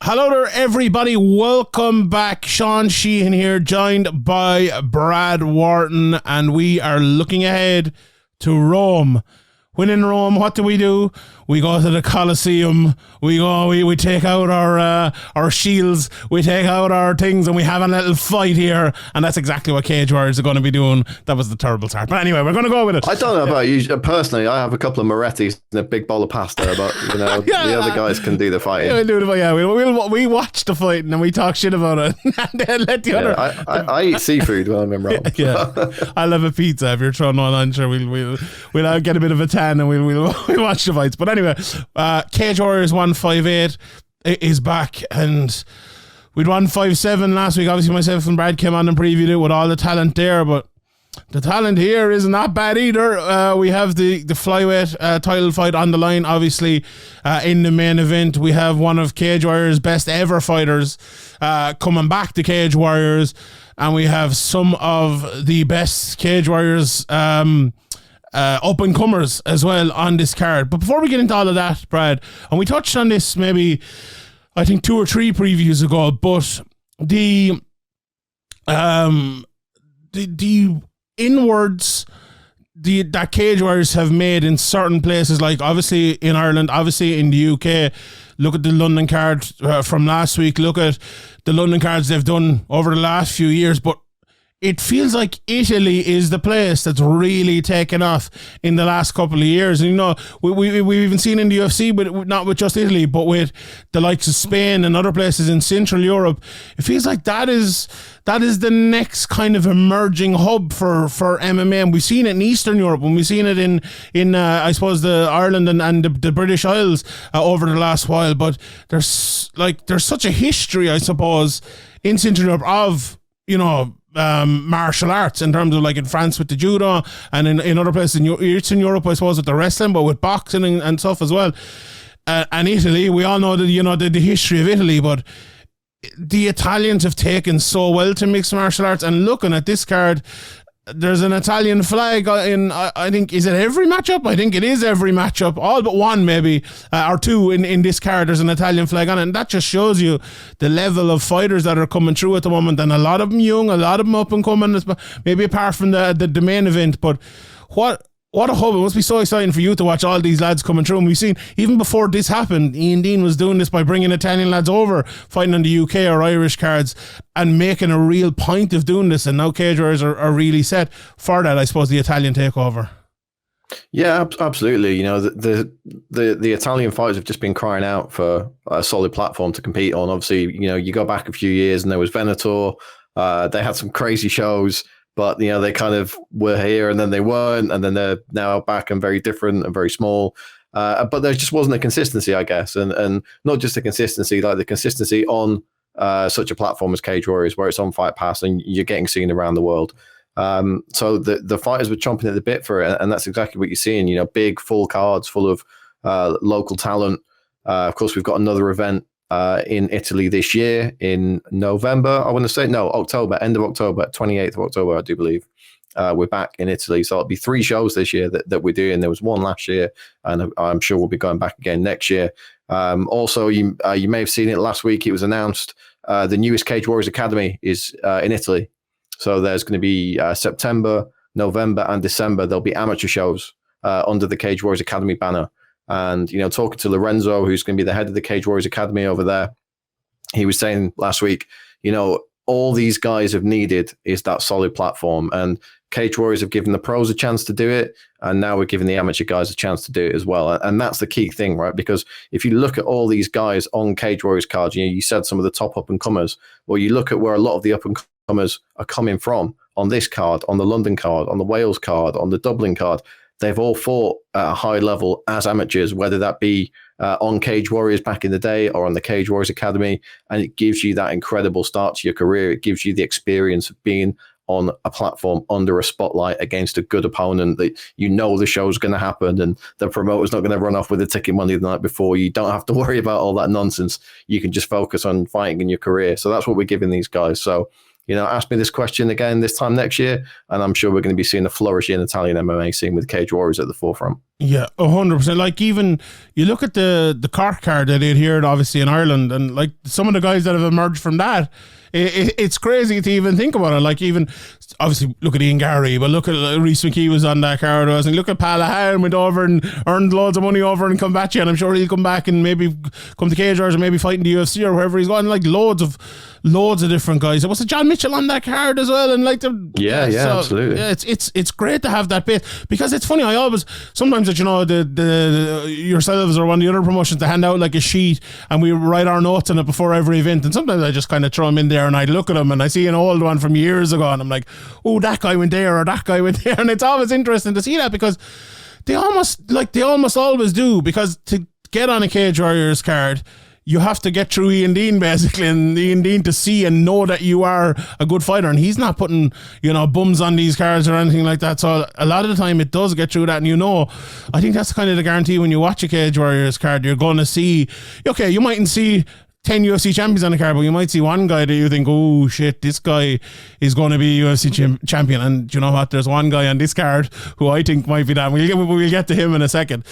Hello there, everybody. Welcome back. Sean Sheehan here, joined by Brad Wharton, and we are looking ahead to Rome. When in Rome, what do? We go to the Colosseum. We take out our shields. We take out our things, and we have a little fight here. And that's exactly what Cage Warriors are going to be doing. That was the terrible start. But anyway, we're going to go with it. I don't know about you personally. I have a couple of Morettis and a big bowl of pasta, but the other guys can do the fighting. We watch the fight and then we talk shit about it. And then let the other. I eat seafood when I'm in Rome. Yeah, I'll have a pizza if you're throwing one on. Sure, we'll get a bit of a tan and we'll watch the fights. But anyway, Cage Warriors 158 is back, and we'd won 5-7 last week. Obviously, myself and Brad came on and previewed it with all the talent there, but the talent here is not bad either. We have the flyweight title fight on the line, obviously, in the main event. We have one of Cage Warriors' best ever fighters coming back to Cage Warriors, and we have some of the best Cage Warriors up-and-comers as well on this card. But before we get into all of that, Brad, and we touched on this maybe, I think 2 or 3 previews ago, but the inwards that Cage Warriors have made in certain places, like obviously in Ireland, obviously in the UK. Look at the London card from last week. Look at the London cards they've done over the last few years. But it feels like Italy is the place that's really taken off in the last couple of years. And, you know, we've even seen in the UFC, but not with just Italy, but with the likes of Spain and other places in Central Europe. It feels like that is the next kind of emerging hub for MMA. And we've seen it in Eastern Europe, and we've seen it in I suppose, the Ireland and the British Isles over the last while. But there's such a history, I suppose, in Central Europe of, you know, martial arts, in terms of, like, in France with the judo, and in other places in Eastern Europe, I suppose, with the wrestling, but with boxing and stuff as well. And Italy, we all know that, you know, the history of Italy, but the Italians have taken so well to mixed martial arts. And looking at this card, there's an Italian flag in, I think, is it every matchup? I think it is every matchup, all but one maybe, or 2 in this card. There's an Italian flag on it, and that just shows you the level of fighters that are coming through at the moment, and a lot of them young, a lot of them up and coming, maybe apart from the main event. But what a hub. It must be so exciting for you to watch all these lads coming through. And we've seen, even before this happened, Ian Dean was doing this by bringing Italian lads over, fighting on the UK or Irish cards, and making a real point of doing this. And now Cage Warriors are really set for that, I suppose, the Italian takeover. Yeah, absolutely. You know, the Italian fighters have just been crying out for a solid platform to compete on. Obviously, you know, you go back a few years and there was Venator. They had some crazy shows, but, you know, they kind of were here and then they weren't, and then they're now back and very different and very small. But there just wasn't a consistency, I guess, and not just a consistency, like the consistency on such a platform as Cage Warriors, where it's on Fight Pass and you're getting seen around the world. So the fighters were chomping at the bit for it, and that's exactly what you're seeing. You know, big full cards full of local talent. Of course, we've got another event in Italy this year in November. I want to say, no, October, end of October, 28th of October, I do believe. We're back in Italy. So it'll be 3 shows this year that we're doing. There was 1 last year, and I'm sure we'll be going back again next year. Also, you may have seen it last week. It was announced the newest Cage Warriors Academy is in Italy. So there's going to be September, November, and December. There'll be amateur shows under the Cage Warriors Academy banner. And, you know, talking to Lorenzo, who's going to be the head of the Cage Warriors Academy over there, he was saying last week, you know, all these guys have needed is that solid platform. And Cage Warriors have given the pros a chance to do it, and now we're giving the amateur guys a chance to do it as well. And that's the key thing, right? Because if you look at all these guys on Cage Warriors cards, you know, you said some of the top up-and-comers. Well, you look at where a lot of the up-and-comers are coming from on this card, on the London card, on the Wales card, on the Dublin card. They've all fought at a high level as amateurs, whether that be on Cage Warriors back in the day or on the Cage Warriors Academy. And it gives you that incredible start to your career. It gives you the experience of being on a platform under a spotlight against a good opponent that you know the show's going to happen and the promoter's not going to run off with the ticket money the night before. You don't have to worry about all that nonsense. You can just focus on fighting in your career. So that's what we're giving these guys. So ask me this question again this time next year, and I'm sure we're going to be seeing a flourishing Italian MMA scene with Cage Warriors at the forefront. Yeah, 100%. Like, even you look at the Cork card that they had here, obviously in Ireland, and like some of the guys that have emerged from that, it's crazy to even think about it. Like, even obviously look at Ian Gary, but look at Rhys McKee was on that card, and look at Palahan went over and earned loads of money over and come back to you, and I'm sure he'll come back and maybe come to Cage Warriors or maybe fight in the UFC or wherever he's gone. Like loads of different guys. There was a John Mitchell on that card as well, and like absolutely. Yeah, it's great to have that base, because it's funny. I always sometimes that the yourselves or one of the other promotions to hand out like a sheet and we write our notes on it before every event, and sometimes I just kind of throw them in there and I look at them and I see an old one from years ago and I'm like, oh, that guy went there or that guy went there, and it's always interesting to see that, because they almost always do, because to get on a Cage Warriors card you have to get through Ian Dean basically, and Ian Dean to see and know that you are a good fighter, and he's not putting bums on these cards or anything like that. So a lot of the time it does get through that, and I think that's kind of the guarantee when you watch a Cage Warriors card. You're going to see, okay, you mightn't see 10 UFC champions on the card, but you might see one guy that you think, oh shit, this guy is going to be a UFC champion. And you know what, there's one guy on this card who I think might be that. We'll get to him in a second.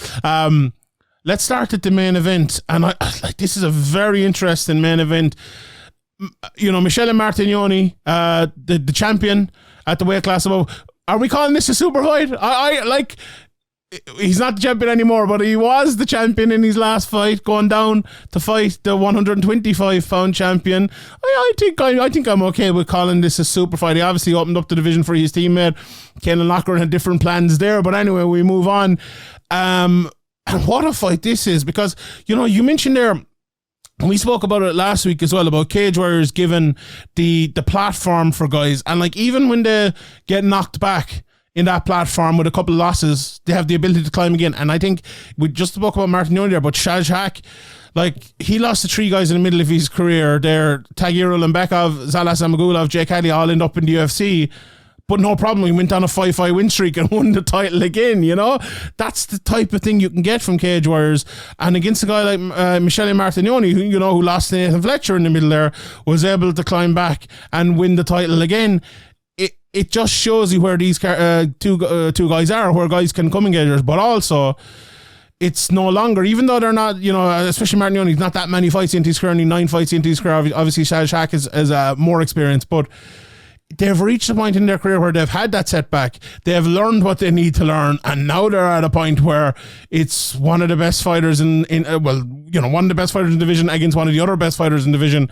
Let's start at the main event, and this is a very interesting main event. Michele Martignoni, the champion at the weight class above. Are we calling this a super fight? He's not the champion anymore, but he was the champion in his last fight, going down to fight the 125-pound champion. I think I'm okay with calling this a super fight. He obviously opened up the division for his teammate. Kenan Lochran had different plans there, but anyway, we move on. And what a fight this is, because, you mentioned there, we spoke about it last week as well, about Cage Warriors giving the platform for guys. And like, even when they get knocked back in that platform with a couple of losses, they have the ability to climb again. And I think we just spoke about Martignoni there, but Shaj Haque, like, he lost to three guys in the middle of his career there. Tagir Ulanbekov, Zalas Amagulov, Jake Hadley all end up in the UFC. But no problem, he went on a 5-5 win streak and won the title again, That's the type of thing you can get from Cage Warriors. And against a guy like Michele Martignoni, who lost to Nathan Fletcher in the middle there, was able to climb back and win the title again. It just shows you where these two guys are, where guys can come in Cage Warriors. But also, it's no longer, even though they're not, especially Martignoni's not that many fights into his career, only 9 fights into his career. Obviously, Shaj Haque is more experienced, but they've reached a point in their career where they've had that setback. They've learned what they need to learn, and now they're at a point where it's one of the best fighters one of the best fighters in the division against one of the other best fighters in the division.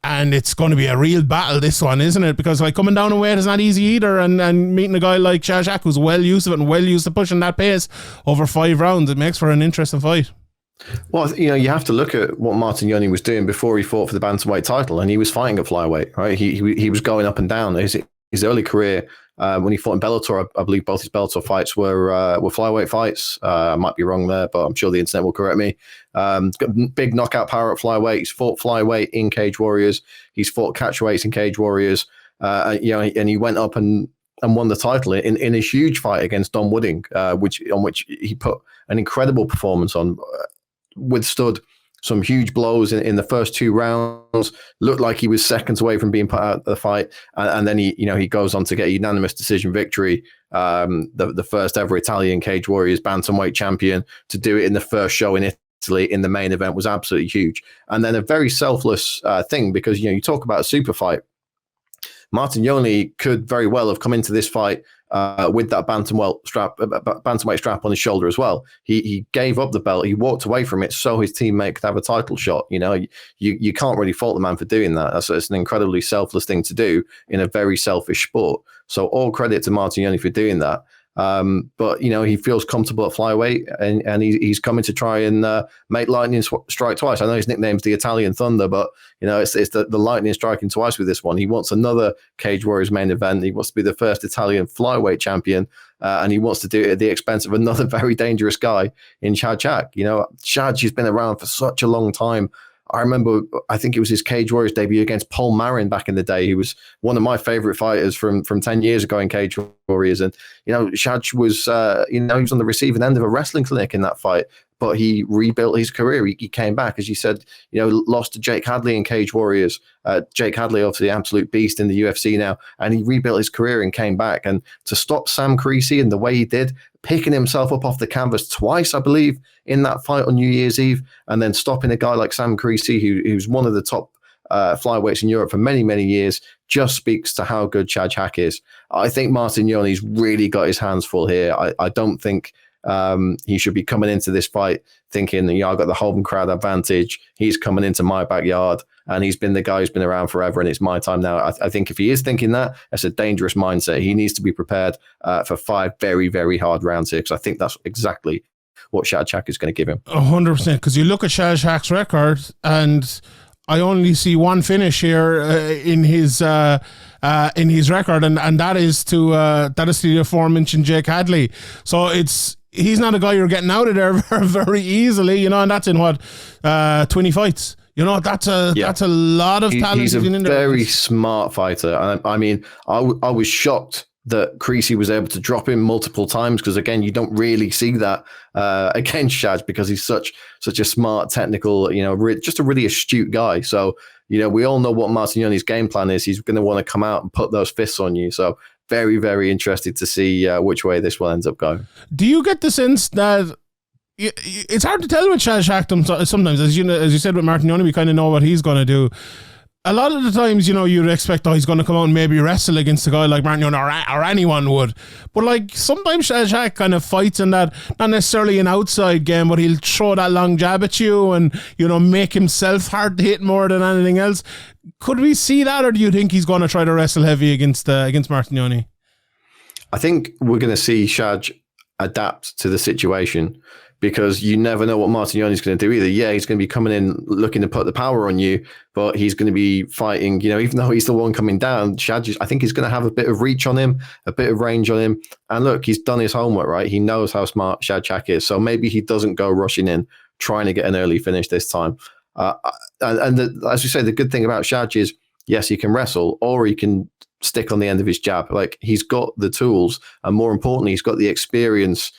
And it's going to be a real battle, this one, isn't it? Because like, coming down a weight is not easy either, and meeting a guy like Shaj Haque who's well used to it and well used to pushing that pace over 5 rounds, it makes for an interesting fight. Well, you have to look at what Martignoni was doing before he fought for the bantamweight title, and he was fighting at flyweight, right? He was going up and down. His early career, when he fought in Bellator, I believe both his Bellator fights were flyweight fights. I might be wrong there, but I'm sure the internet will correct me. Got big knockout power at flyweight. He's fought flyweight in Cage Warriors. He's fought catchweights in Cage Warriors. And he went up and won the title in a huge fight against Don Wooding, on which he put an incredible performance on. Withstood some huge blows in the first 2 rounds, looked like he was seconds away from being put out of the fight, and then he goes on to get a unanimous decision victory, the first ever Italian Cage Warriors bantamweight champion. To do it in the first show in Italy in the main event was absolutely huge. And then a very selfless thing, because you talk about a super fight. Martignoni could very well have come into this fight with that bantamweight strap on his shoulder as well. He gave up the belt. He walked away from it so his teammate could have a title shot. You can't really fault the man for doing that. It's an incredibly selfless thing to do in a very selfish sport. So all credit to Martignoni for doing that. But he feels comfortable at flyweight, and he's coming to try and make lightning strike twice. I know his nickname's the Italian Thunder, but it's the lightning striking twice with this one. He wants another Cage Warriors main event. He wants to be the first Italian flyweight champion, and he wants to do it at the expense of another very dangerous guy in Shaj Haque. Shaj has been around for such a long time. I remember, I think it was his Cage Warriors debut against Paul Marin back in the day. He was one of my favorite fighters from 10 years ago in Cage Warriors. And, Shaj was, he was on the receiving end of a wrestling clinic in that fight. but he rebuilt his career. He came back, as you said, lost to Jake Hadley in Cage Warriors. Jake Hadley, obviously, absolute beast in the UFC now, and he rebuilt his career and came back. And to stop Sam Creasy in the way he did, picking himself up off the canvas twice, I believe, in that fight on New Year's Eve, and then stopping a guy like Sam Creasy, who's one of the top flyweights in Europe for many, many years, just speaks to how good Shaj Haque is. I think Martignoni's really got his hands full here. I don't think he should be coming into this fight thinking, I've got the home crowd advantage. He's coming into my backyard, and he's been the guy who's been around forever, and it's my time now. I think if he is thinking that, that's a dangerous mindset. He needs to be prepared for 5 very, very hard rounds here, because I think that's exactly what Shaj Haque is going to give him. 100%, because you look at Shaj Haque's record, and I only see one finish here in his record, and that is to the aforementioned Jake Hadley. So he's not a guy you're getting out of there very, very easily, and that's in 20 fights. That's a lot of talent. He's a very smart fighter. I mean, I was shocked that Creasy was able to drop him multiple times, because again, you don't really see that against Shaj, because he's such a smart, technical, just a really astute guy. So we all know what Martignoni's game plan is. He's going to want to come out and put those fists on you. So very, very interested to see which way this one ends up going. Do you get the sense that it's hard to tell with Shaj Haque sometimes, as you said with Martignoni, we kind of know what he's going to do. A lot of the times, you'd expect, he's going to come out and maybe wrestle against a guy like Martignoni, or anyone would. But sometimes Shaj Haque kind of fights in that, not necessarily an outside game, but he'll throw that long jab at you and, make himself hard to hit more than anything else. Could we see that, or do you think he's going to try to wrestle heavy against Martignoni? I think we're going to see Shaj adapt to the situation, because you never know what Martignoni's going to do either. Yeah, he's going to be coming in looking to put the power on you, but he's going to be fighting, even though he's the one coming down, Shaj, I think he's going to have a bit of reach on him, a bit of range on him. And look, he's done his homework, right? He knows how smart Shaj Haque is. So maybe he doesn't go rushing in, trying to get an early finish this time. As we say, the good thing about Shaj is, yes, he can wrestle, or he can stick on the end of his jab. He's got the tools, and more importantly, he's got the experience.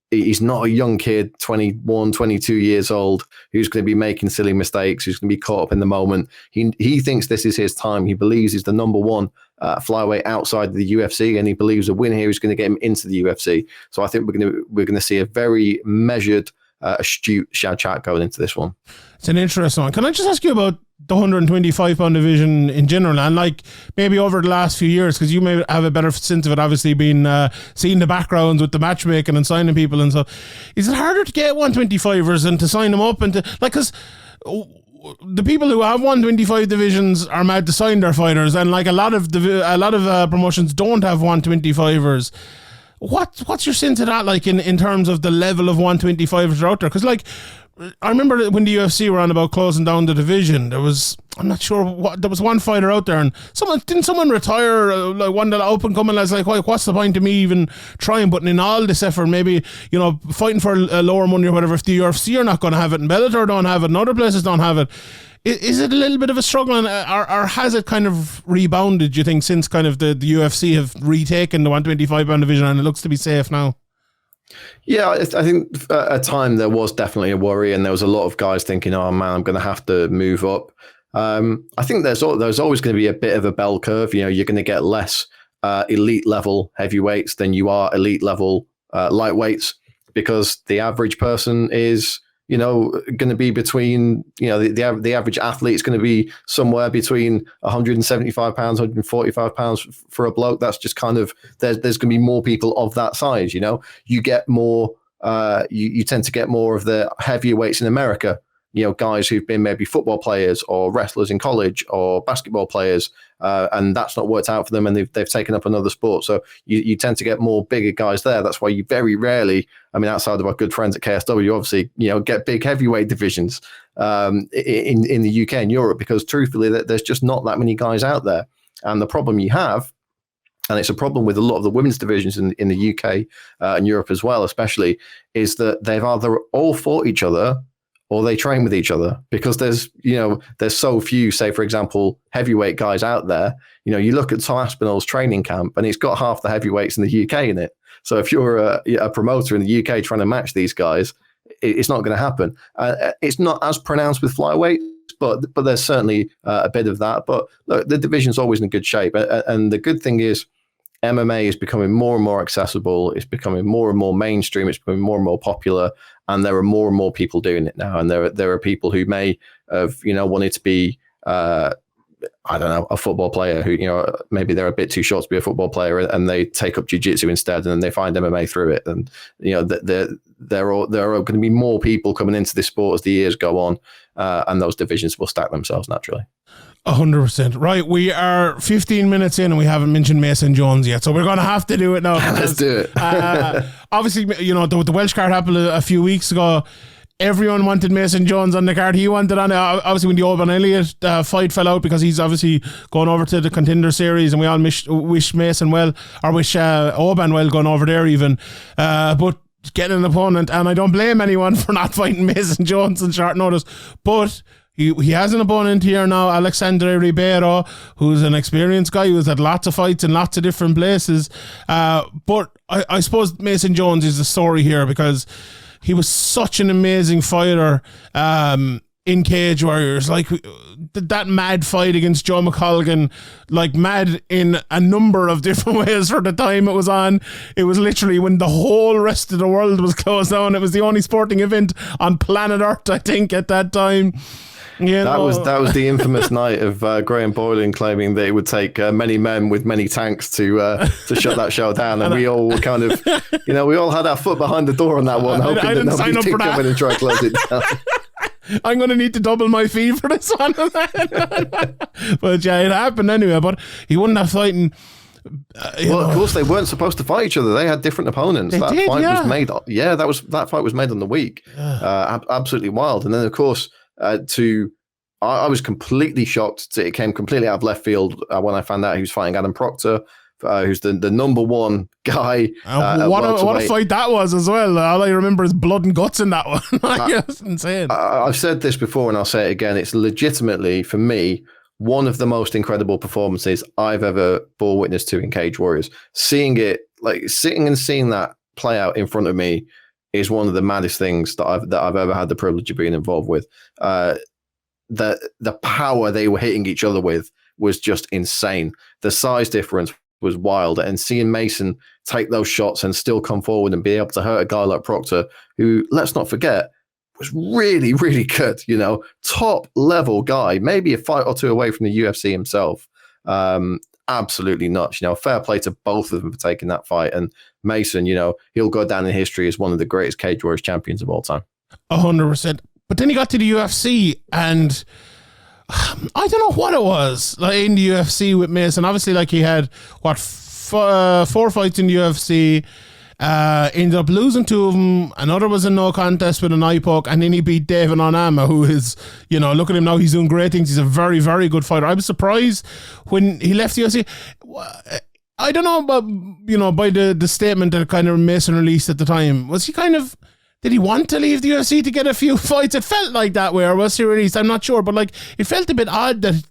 He's not a young kid, 21, 22 years old, who's going to be making silly mistakes, who's going to be caught up in the moment. He thinks this is his time. He believes he's the number one flyweight outside the UFC, and he believes a win here is going to get him into the UFC. So I think we're going to see a very measured, astute Shaj Haque going into this one. It's an interesting one. Can I just ask you about the 125-pound division in general, and maybe over the last few years, because you may have a better sense of it, obviously being seeing the backgrounds with the matchmaking and signing people and stuff. Is it harder to get 125ers and to sign them up, and because the people who have 125 divisions are mad to sign their fighters, and a lot of promotions don't have 125ers. What's your sense of that, in terms of the level of 125ers out there? Because I remember when the UFC were on about closing down the division, there was one fighter out there, and someone retire, one that up and coming, I was like, what's the point of me even trying, putting in all this effort, maybe, fighting for a lower money or whatever, if the UFC are not going to have it, and Bellator don't have it, and other places don't have it. Is it a little bit of a struggle, or has it kind of rebounded, do you think, since kind of the UFC have retaken the 125-pound division, and it looks to be safe now? Yeah, I think at a time there was definitely a worry, and there was a lot of guys thinking, oh man, I'm going to have to move up. I think there's always going to be a bit of a bell curve. You're going to get less elite level heavyweights than you are elite level lightweights, because the average person is going to be between, the average athlete is going to be somewhere between 175 pounds, 145 pounds for a bloke. That's just kind of, there's going to be more people of that size. You get more, you tend to get more of the heavier weights in America, guys who've been maybe football players or wrestlers in college or basketball players, and that's not worked out for them, and they've taken up another sport. So you tend to get more bigger guys there. That's why you very rarely, outside of our good friends at KSW, obviously, get big heavyweight divisions in the UK and Europe, because truthfully, there's just not that many guys out there. And the problem you have, and it's a problem with a lot of the women's divisions in the UK and Europe as well, especially, is that they've either all fought each other or they train with each other, because there's so few, say, for example, heavyweight guys out there. You look at Tom Aspinall's training camp, and he's got half the heavyweights in the UK in it. So if you're a promoter in the UK trying to match these guys, it's not going to happen. It's not as pronounced with flyweight, but there's certainly a bit of that. But look, the division's always in good shape, and the good thing is MMA is becoming more and more accessible. It's becoming more and more mainstream. It's becoming more and more popular, and there are more and more people doing it now. And there are people who may have wanted to be I don't know, a football player who, maybe they're a bit too short to be a football player, and they take up jiu-jitsu instead, and then they find MMA through it. And, there are going to be more people coming into this sport as the years go on, and those divisions will stack themselves naturally. 100%. Right, we are 15 minutes in and we haven't mentioned Mason Jones yet, so we're going to have to do it now. Let's do it. Obviously, the Welsh card happened a few weeks ago. Everyone wanted Mason Jones on the card. He wanted on it. Obviously, when the Oban Elliott fight fell out, because he's obviously going over to the Contender Series, and we all wish Mason well, or wish Oban well going over there even. But getting an opponent, and I don't blame anyone for not fighting Mason Jones on short notice, but he has an opponent here now, Alexandre Ribeiro, who's an experienced guy who's had lots of fights in lots of different places. But I suppose Mason Jones is the story here, because he was such an amazing fighter in Cage Warriors. Like, that mad fight against Joe McColgan, like mad in a number of different ways for the time it was on. It was literally when the whole rest of the world was closed down. It was the only sporting event on planet Earth, I think, at that time. That was the infamous night of Graham Boylan claiming that it would take many men with many tanks to shut that show down, and we all were kind of, we all had our foot behind the door on that one, hoping that nobody did come in and try to close it down. I'm going to need to double my fee for this one. But yeah, it happened anyway. But he wouldn't have fighting. Of course, they weren't supposed to fight each other. They had different opponents. That fight was made. Yeah, that fight was made on the week. Absolutely wild. And then, of course, I was completely shocked. It came completely out of left field when I found out he was fighting Adam Proctor, who's the number one guy. What a fight that was as well. All I remember is blood and guts in that one. It's insane. I've said this before and I'll say it again. It's legitimately, for me, one of the most incredible performances I've ever bore witness to in Cage Warriors. Seeing it, like sitting and seeing that play out in front of me, is one of the maddest things that I've ever had the privilege of being involved with. The power they were hitting each other with was just insane. The size difference was wild, and seeing Mason take those shots and still come forward and be able to hurt a guy like Proctor, who, let's not forget, was really, really good, top level guy, maybe a fight or two away from the UFC himself. Absolutely nuts. Fair play to both of them for taking that fight. And Mason, he'll go down in history as one of the greatest Cage Warriors champions of all time. 100%. But then he got to the UFC, and I don't know what it was like in the UFC with Mason. Obviously, like, he had 4 fights in the UFC. Ended up losing 2 of them. Another was a no contest with an eye poke, and then he beat David Onama, who is, look at him now, he's doing great things. He's a very, very good fighter. I was surprised when he left the UFC. I don't know, but by the statement that kind of Mason released at the time, was he did he want to leave the UFC to get a few fights? It felt like that way, or was he released? I'm not sure, but it felt a bit odd that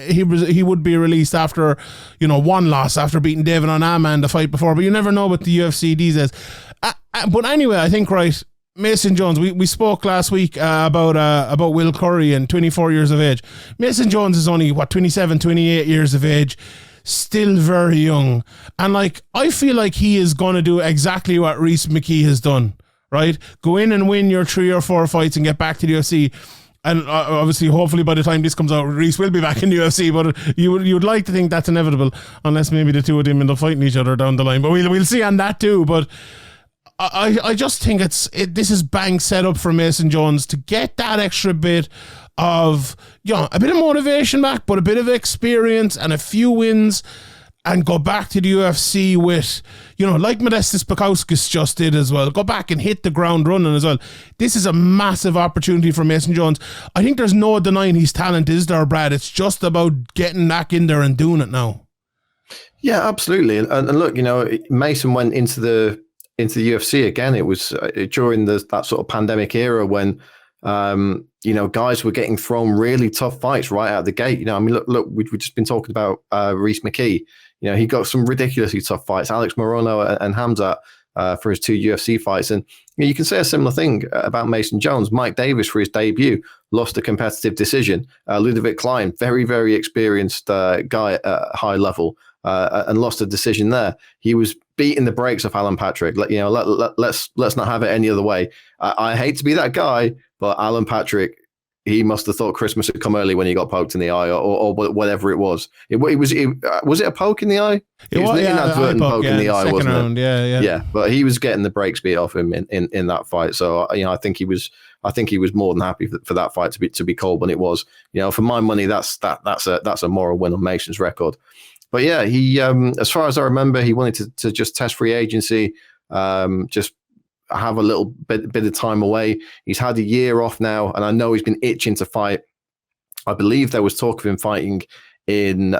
he would be released after one loss, after beating David Onama in the fight before. But you never know with the UFC these days. But anyway, I think Mason Jones. We spoke last week about Will Curry and 24 years of age. Mason Jones is only 27, 28 years of age. Still very young, and I feel like he is going to do exactly what Rhys McKee has done. Right, go in and win your 3 or 4 fights and get back to the UFC. And obviously, hopefully, by the time this comes out, Rhys will be back in the UFC. But you would like to think that's inevitable, unless maybe the two of them end up fighting each other down the line. But we'll see on that too. But I just think this is bang set up for Mason Jones to get that extra bit of a bit of motivation back, but a bit of experience and a few wins, and go back to the UFC with, like Modestas Bukauskas just did as well. Go back and hit the ground running as well. This is a massive opportunity for Mason Jones. I think there's no denying his talent, is there, Brad? It's just about getting back in there and doing it now. Yeah, absolutely. And look, Mason went into the UFC again. It was during that sort of pandemic era when, guys were getting thrown really tough fights right out of the gate. Look, we've just been talking about Rhys McKee. He got some ridiculously tough fights. Alex Morono and Hamzat, for his 2 UFC fights. And you can say a similar thing about Mason Jones. Mike Davis, for his debut, lost a competitive decision. Ludovic Klein, very, very experienced guy at a high level, and lost a decision there. He was beating the brakes off Alan Patrick. Let's not have it any other way. I hate to be that guy, but Alan Patrick, he must have thought Christmas had come early when he got poked in the eye, or whatever it was. Was it a poke in the eye? It was an inadvertent poke in the eye, wasn't round, it? Yeah. But he was getting the brakes beat off him in that fight. So I think he was more than happy for that fight to be called when it was. For my money, that's a moral win on Mason's record. But yeah, he as far as I remember, he wanted to just test free agency, just have a little bit of time away. He's had a year off now, and I know he's been itching to fight. I believe there was talk of him fighting in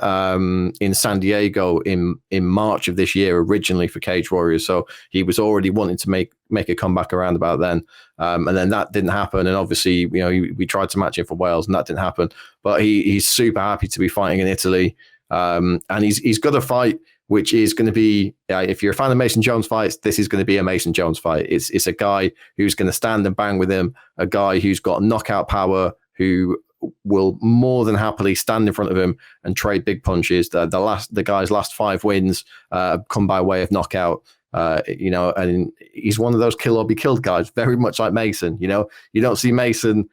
San Diego in March of this year, originally for Cage Warriors. So he was already wanting to make a comeback around about then, and then that didn't happen. And obviously, we tried to match him for Wales, and that didn't happen. But he's super happy to be fighting in Italy, and he's got a fight which is going to be, if you're a fan of Mason Jones fights, this is going to be a Mason Jones fight. It's a guy who's going to stand and bang with him, a guy who's got knockout power, who will more than happily stand in front of him and trade big punches. The guy's last 5 wins come by way of knockout. And he's one of those kill or be killed guys, very much like Mason. You don't see Mason,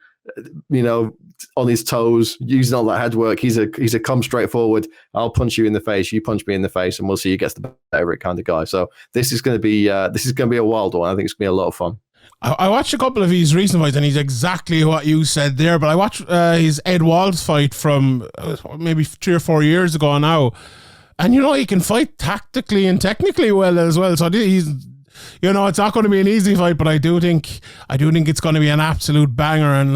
on his toes, using all that head work. He's a come straight forward. I'll punch you in the face, you punch me in the face, and we'll see who gets the better of it kind of guy. So this is going to be a wild one. I think it's going to be a lot of fun. I watched a couple of his recent fights, and he's exactly what you said there. But I watched his Ed Walls fight from maybe 3 or 4 years ago now, and he can fight tactically and technically well as well. So he's. It's not going to be an easy fight, but I do think it's going to be an absolute banger, and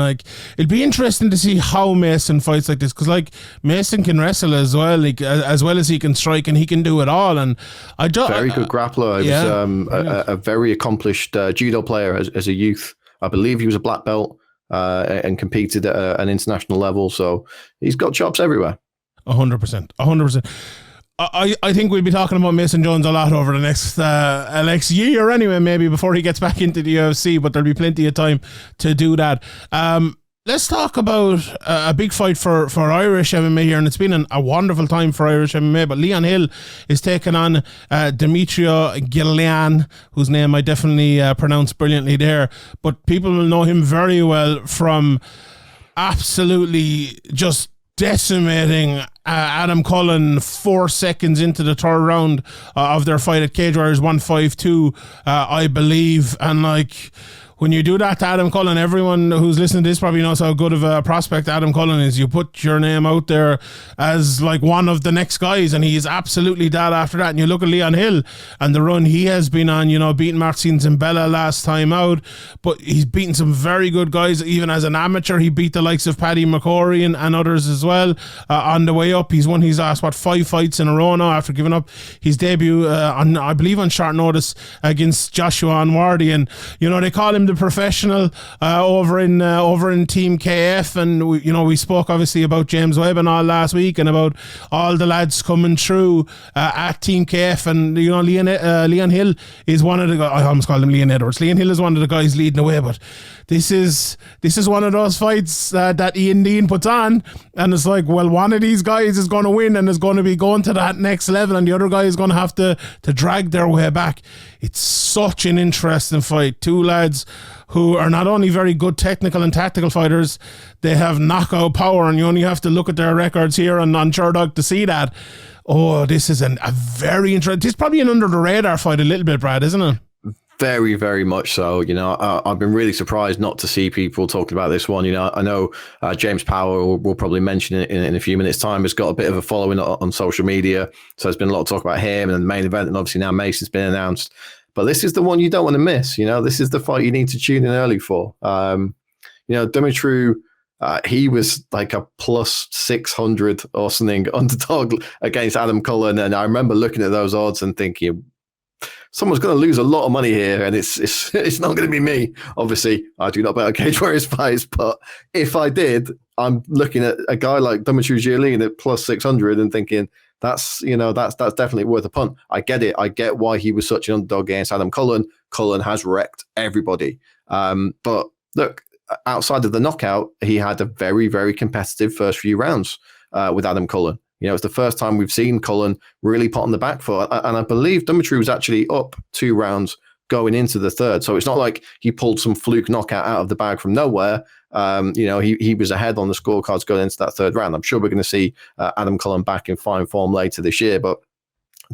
it'll be interesting to see how Mason fights like this, because Mason can wrestle as well, as well as he can strike, and he can do it all. And very good grappler. He was a very accomplished judo player as a youth. I believe he was a black belt and competed at an international level. So he's got chops everywhere. 100%. I think we'll be talking about Mason Jones a lot over the next year anyway, maybe before he gets back into the UFC, but there'll be plenty of time to do that. Let's talk about a big fight for Irish MMA here, and it's been a wonderful time for Irish MMA, but Leon Hill is taking on Dumitru Girlean, whose name I definitely pronounced brilliantly there, but people will know him very well from absolutely just decimating Adam Cullen 4 seconds into the third round of their fight at Cage Warriors 152, I believe. And when you do that to Adam Cullen, everyone who's listening to this probably knows how good of a prospect Adam Cullen is. You put your name out there as one of the next guys, and he is absolutely that after that. And you look at Leon Hill and the run he has been on, beating Martin Zimbella last time out, but he's beaten some very good guys. Even as an amateur, he beat the likes of Paddy McCrory and others as well. On the way up, he's won his last 5 fights in a row now after giving up his debut I believe on short notice against Joshua Anwardi. And they call him the professional over in Team KF, and we spoke obviously about James Webb and all last week, and about all the lads coming through at Team KF, and Leon Hill is one of the guys. I almost called him Leon Edwards. Leon Hill is one of the guys leading the way, but this is one of those fights that Ian Dean puts on, and it's one of these guys is going to win and is going to be going to that next level, and the other guy is going to have to drag their way back. It's such an interesting fight. 2 lads who are not only very good technical and tactical fighters, they have knockout power, and you only have to look at their records here on Sherdog to see that. Oh, this is a very interesting. This is probably an under the radar fight a little bit, Brad, isn't it? Very, very much so. I've been really surprised not to see people talking about this one. I know James Power will probably mention it in a few minutes' time. Has got a bit of a following on social media, so there's been a lot of talk about him and the main event, and obviously now Mason's been announced. But this is the one you don't want to miss. This is the fight you need to tune in early for. Dumitru, he was a plus 600 or something underdog against Adam Cullen, and I remember looking at those odds and thinking, someone's going to lose a lot of money here, and it's not going to be me. Obviously, I do not bet on Cage Warriors fights, but if I did, I'm looking at a guy like Dumitru Girlean at plus 600 and thinking, that's definitely worth a punt. I get it. I get why he was such an underdog against Adam Cullen. Cullen has wrecked everybody. But look, outside of the knockout, he had a very, very competitive first few rounds with Adam Cullen. It's the first time we've seen Cullen really put on the back foot. And I believe Dumitru was actually up 2 rounds going into the third. So it's not like he pulled some fluke knockout out of the bag from nowhere. He was ahead on the scorecards going into that third round. I'm sure we're going to see Adam Cullen back in fine form later this year. But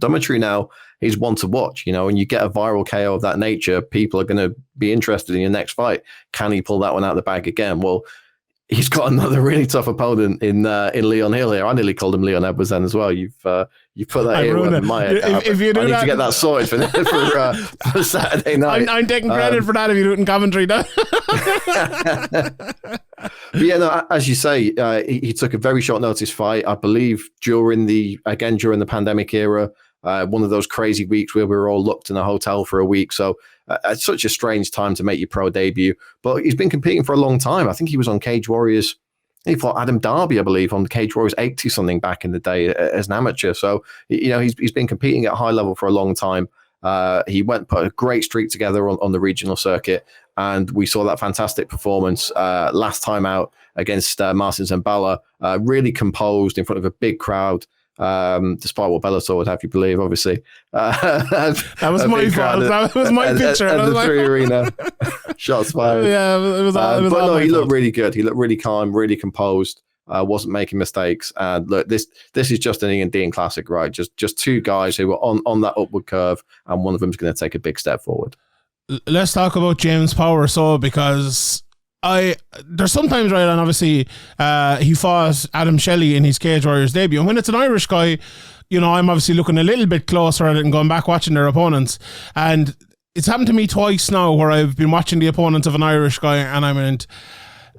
Dumitru now is one to watch, and you get a viral KO of that nature, people are going to be interested in your next fight. Can he pull that one out of the bag again? Well, he's got another really tough opponent in Leon Hill here. I nearly called him Leon Edwards then as well. You put that in my head. If you do I need to get that sorted for Saturday night. I'm taking credit for that if you do it in commentary. But yeah, no, as you say, he took a very short notice fight. I believe during the pandemic era, one of those crazy weeks where we were all locked in a hotel for a week. So it's such a strange time to make your pro debut. But he's been competing for a long time. I think he was on Cage Warriors. He fought Adam Darby, I believe, on the Cage Warriors 80 something back in the day as an amateur. So he's been competing at a high level for a long time. He put a great streak together on the regional circuit, and we saw that fantastic performance last time out against Martin Zambala, really composed in front of a big crowd, despite what Bellator would have you believe, obviously. That was my fault. That was my picture. At the 3 Arena. Shots fired. Yeah, it was all but no, he fault. looked really good. He looked really calm, really composed. Wasn't making mistakes. And look, this is just an Ian Dean classic, right? Just 2 guys who were on that upward curve, and one of them is going to take a big step forward. Let's talk about James Power. Because there's sometimes, right, and obviously he fought Adam Shelley in his Cage Warriors debut, and when it's an Irish guy, I'm obviously looking a little bit closer at it and going back watching their opponents, and it's happened to me twice now where I've been watching the opponents of an Irish guy and I went,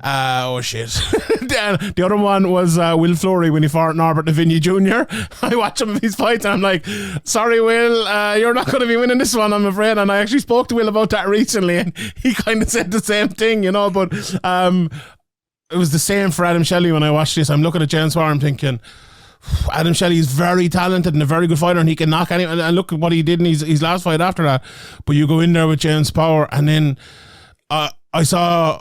oh shit. The other one was Will Fleury when he fought Norbert Lavigne Jr. I watch him his fights and I'm like, sorry Will, you're not going to be winning this one, I'm afraid. And I actually spoke to Will about that recently and he kind of said the same thing, but it was the same for Adam Shelley when I watched this. I'm looking at James Power, I'm thinking, Adam Shelley is very talented and a very good fighter and he can knock anyone. And look at what he did in his last fight after that. But you go in there with James Power, and then I saw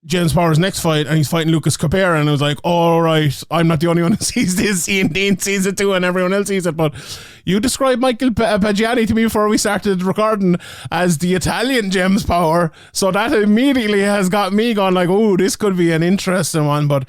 James Power's next fight and he's fighting Lucas Capera, and I was like, all right, I'm not the only one who sees this. Ian Dean sees it too and everyone else sees it. But you described Michael Pagani to me before we started recording as the Italian James Power, so that immediately has got me going like, oh, this could be an interesting one. But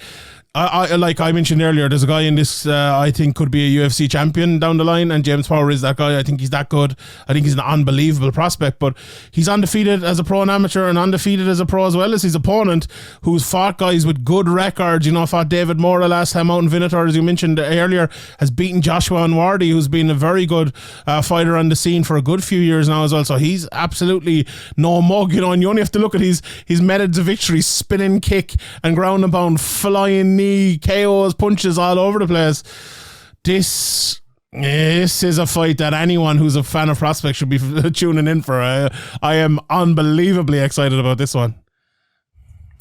I like I mentioned earlier, there's a guy in this I think could be a UFC champion down the line, and James Power is that guy. I think he's that good. I think he's an unbelievable prospect, but he's undefeated as a pro and amateur and undefeated as a pro as well as his opponent, who's fought guys with good records. Fought David Mora last time out in Venator, as you mentioned earlier, has beaten Joshua Anwardi, who's been a very good fighter on the scene for a good few years now as well. So he's absolutely no mug, and you only have to look at his methods of victory: spinning kick and ground and pound, flying knee, KOs, punches all over the place. This is a fight that anyone who's a fan of prospects should be tuning in for. I am unbelievably excited about this one.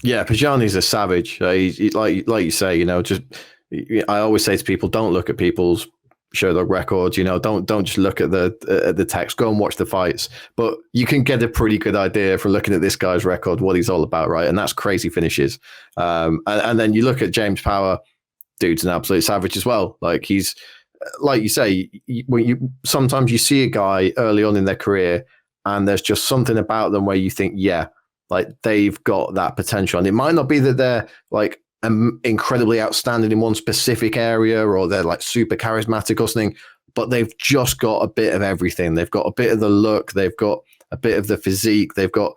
Yeah, Pagani's a savage. He, like you say, I always say to people, don't look at people's Sherdog records. Don't just look at the text. Go and watch the fights. But you can get a pretty good idea from looking at this guy's record what he's all about, right? And that's crazy finishes. And then you look at James Power, dude's an absolute savage as well. Like he's, like you say, sometimes you see a guy early on in their career, and there's just something about them where you think, yeah, like they've got that potential. And it might not be that they're like incredibly outstanding in one specific area, or they're like super charismatic or something, but they've just got a bit of everything. They've got a bit of the look, they've got a bit of the physique, they've got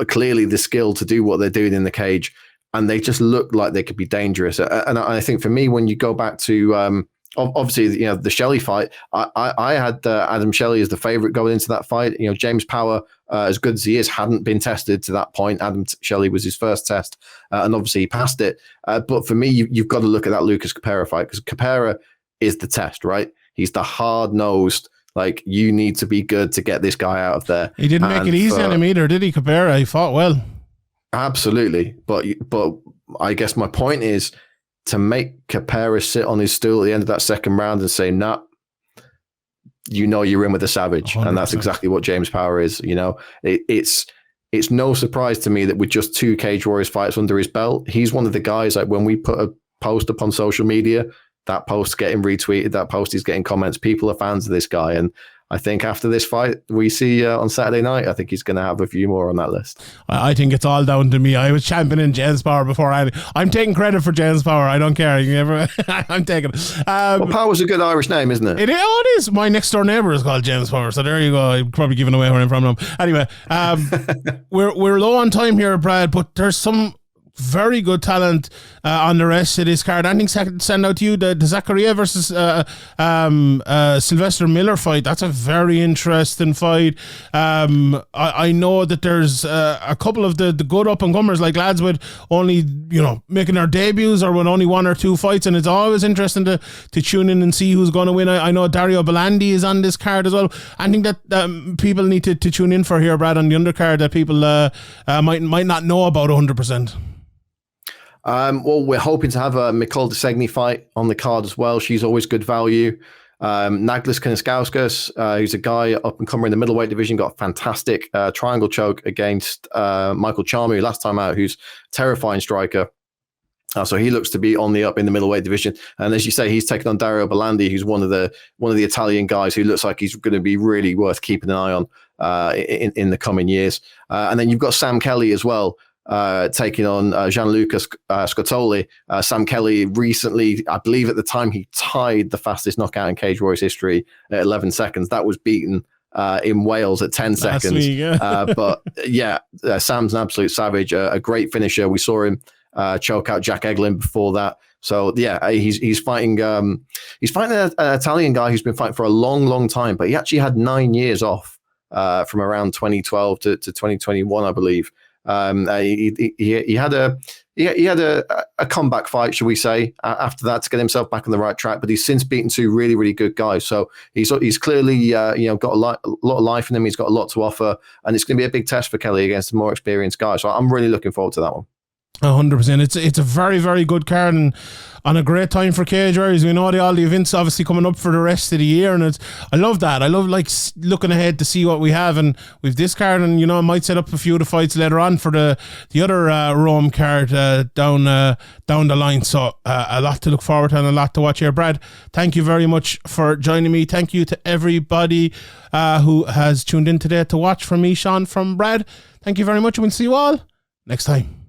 clearly the skill to do what they're doing in the cage, and they just look like they could be dangerous. And I think for me, when you go back to obviously, the Shelley fight, I had Adam Shelley as the favorite going into that fight. James Power, as good as he is, hadn't been tested to that point. Adam Shelley was his first test, and obviously he passed it. But for me, you've got to look at that Lucas Capera fight, because Capera is the test, right? He's the hard-nosed, like, you need to be good to get this guy out of there. He didn't make it easy on him either, did he, Capera? He fought well. Absolutely. But I guess my point is, to make Capera sit on his stool at the end of that second round and say, nah, you know you're in with a savage, 100%. and that's exactly what James Power is. You know, it's no surprise to me that with just 2 Cage Warriors fights under his belt, he's one of the guys, like, when we put a post up on social media, that post's getting retweeted, that post is getting comments. People are fans of this guy, and I think after this fight we see on Saturday night, I think he's going to have a few more on that list. I think it's all down to me. I was championing James Power before. I'm taking credit for James Power. I don't care. I'm taking it. Well, Power's a good Irish name, isn't it? It is. My next door neighbour is called James Power. So there you go. I'm probably giving away where I'm from now. Anyway, we're low on time here, Brad, but there's some very good talent on the rest of this card. Anything stand out to you? The Zakaria versus Sylvester Miller fight, that's a very interesting fight. I know that there's a couple of the good up-and-comers, like lads with only, making their debuts or with only 1 or 2 fights, and it's always interesting to tune in and see who's going to win. I know Dario Belandi is on this card as well. I think that people need to tune in for here, Brad, on the undercard that people might not know about 100%. Well, we're hoping to have a Michele Desegni fight on the card as well. She's always good value. Naglis Kaniskauskas, who's a guy up and comer in the middleweight division, got a fantastic triangle choke against Michael Charmu last time out, who's a terrifying striker. So he looks to be on the up in the middleweight division. And as you say, he's taken on Dario Belandi, who's one of the Italian guys who looks like he's going to be really worth keeping an eye on in the coming years. And then you've got Sam Kelly as well, taking on Gianluca Scottoli. Sam Kelly recently, I believe at the time, he tied the fastest knockout in Cage Warriors history at 11 seconds. That was beaten in Wales at 10 seconds. Week, yeah. But yeah, Sam's an absolute savage, a great finisher. We saw him choke out Jack Eglin before that. So yeah, he's fighting an Italian guy who's been fighting for a long time, but he actually had 9 years off from around 2012 to 2021, I believe. He had a comeback fight, shall we say, after that to get himself back on the right track. But he's since beaten 2 really, really good guys. So he's clearly got a lot of life in him. He's got a lot to offer, and it's going to be a big test for Kelly against a more experienced guy. So I'm really looking forward to that one. 100%. It's a very, very good card, and on a great time for Cage Warriors. We know all the events obviously coming up for the rest of the year, and I love that. I love looking ahead to see what we have, and with this card, and I might set up a few of the fights later on for the other Rome card down the line. So a lot to look forward to and a lot to watch here. Brad, thank you very much for joining me. Thank you to everybody who has tuned in today to watch. From me, Sean, from Brad, thank you very much, and we'll see you all next time.